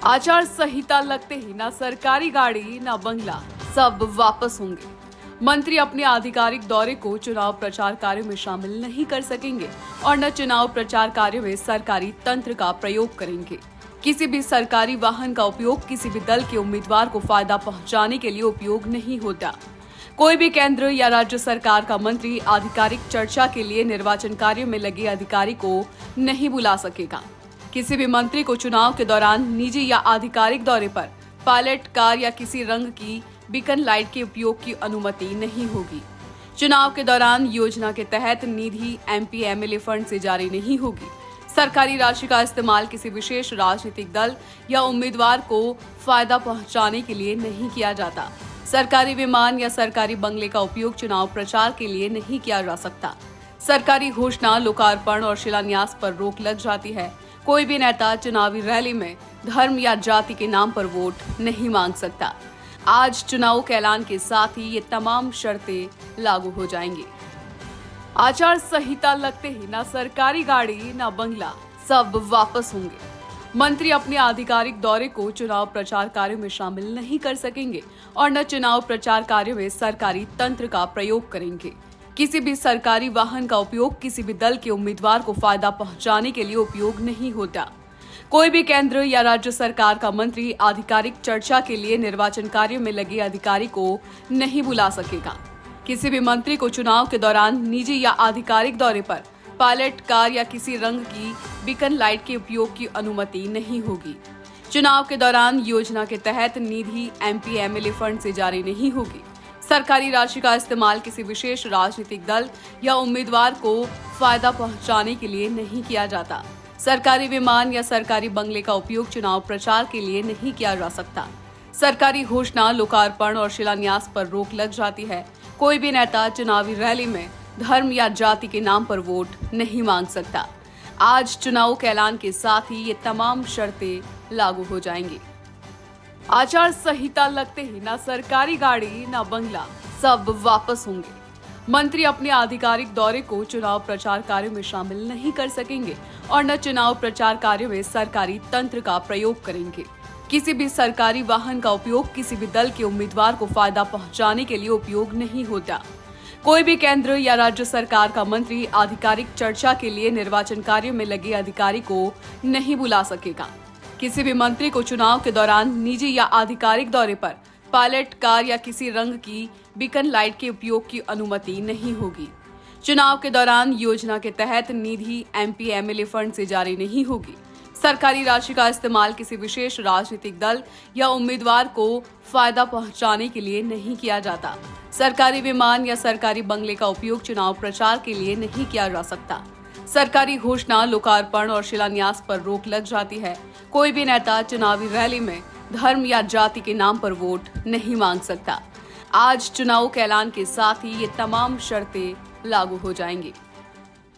आचार संहिता लगते ही ना सरकारी गाड़ी ना बंगला, सब वापस होंगे। मंत्री अपने आधिकारिक दौरे को चुनाव प्रचार कार्य में शामिल नहीं कर सकेंगे और न चुनाव प्रचार कार्य में सरकारी तंत्र का प्रयोग करेंगे। किसी भी सरकारी वाहन का उपयोग किसी भी दल के उम्मीदवार को फायदा पहुंचाने के लिए उपयोग नहीं होता। कोई भी केंद्र या राज्य सरकार का मंत्री आधिकारिक चर्चा के लिए निर्वाचन कार्य में लगे अधिकारी को नहीं बुला सकेगा। किसी भी मंत्री को चुनाव के दौरान निजी या आधिकारिक दौरे पर पायलट कार या किसी रंग की बीकन लाइट के उपयोग की अनुमति नहीं होगी। चुनाव के दौरान योजना के तहत निधि एमपी एमएलए फंड से जारी नहीं होगी। सरकारी राशि का इस्तेमाल किसी विशेष राजनीतिक दल या उम्मीदवार को फायदा पहुंचाने के लिए नहीं किया जाता। सरकारी विमान या सरकारी बंगले का उपयोग चुनाव प्रचार के लिए नहीं किया जा सकता। सरकारी घोषणा, लोकार्पण और शिलान्यास पर रोक लग जाती है। कोई भी नेता चुनावी रैली में धर्म या जाति के नाम पर वोट नहीं मांग सकता। आज चुनाव के ऐलान के साथ ही ये तमाम शर्तें लागू हो जाएंगी। आचार संहिता लगते ही ना सरकारी गाड़ी ना बंगला, सब वापस होंगे। मंत्री अपने आधिकारिक दौरे को चुनाव प्रचार कार्य में शामिल नहीं कर सकेंगे और न चुनाव प्रचार कार्य में सरकारी तंत्र का प्रयोग करेंगे। किसी भी सरकारी वाहन का उपयोग किसी भी दल के उम्मीदवार को फायदा पहुंचाने के लिए उपयोग नहीं होता। कोई भी केंद्र या राज्य सरकार का मंत्री आधिकारिक चर्चा के लिए निर्वाचन कार्य में लगे अधिकारी को नहीं बुला सकेगा। किसी भी मंत्री को चुनाव के दौरान निजी या आधिकारिक दौरे पर पायलट कार या किसी रंग की बीकन लाइट के उपयोग की अनुमति नहीं होगी। चुनाव के दौरान योजना के तहत निधि एमपी एमएलए फंड से जारी नहीं होगी। सरकारी राशि का इस्तेमाल किसी विशेष राजनीतिक दल या उम्मीदवार को फायदा पहुंचाने के लिए नहीं किया जाता। सरकारी विमान या सरकारी बंगले का उपयोग चुनाव प्रचार के लिए नहीं किया जा सकता। सरकारी घोषणा, लोकार्पण और शिलान्यास पर रोक लग जाती है। कोई भी नेता चुनावी रैली में धर्म या जाति के नाम पर वोट नहीं मांग सकता। आज चुनाव के ऐलान के साथ ही ये तमाम शर्तें लागू हो जाएंगी। आचार संहिता लगते ही ना सरकारी गाड़ी ना बंगला, सब वापस होंगे। मंत्री अपने आधिकारिक दौरे को चुनाव प्रचार कार्य में शामिल नहीं कर सकेंगे और न चुनाव प्रचार कार्य में सरकारी तंत्र का प्रयोग करेंगे। किसी भी सरकारी वाहन का उपयोग किसी भी दल के उम्मीदवार को फायदा पहुंचाने के लिए उपयोग नहीं होता। कोई भी केंद्र या राज्य सरकार का मंत्री आधिकारिक चर्चा के लिए निर्वाचन कार्य में लगे अधिकारी को नहीं बुला सकेगा। किसी भी मंत्री को चुनाव के दौरान निजी या आधिकारिक दौरे पर पायलट कार या किसी रंग की बीकन लाइट के उपयोग की अनुमति नहीं होगी। चुनाव के दौरान योजना के तहत निधि एमपी एमएलए फंड से जारी नहीं होगी। सरकारी राशि का इस्तेमाल किसी विशेष राजनीतिक दल या उम्मीदवार को फायदा पहुंचाने के लिए नहीं किया जाता। सरकारी विमान या सरकारी बंगले का उपयोग चुनाव प्रचार के लिए नहीं किया जा सकता। सरकारी घोषणा, लोकार्पण और शिलान्यास पर रोक लग जाती है। कोई भी नेता चुनावी रैली में धर्म या जाति के नाम पर वोट नहीं मांग सकता। आज चुनाव के ऐलान के साथ ही ये तमाम शर्तें लागू हो जाएंगी।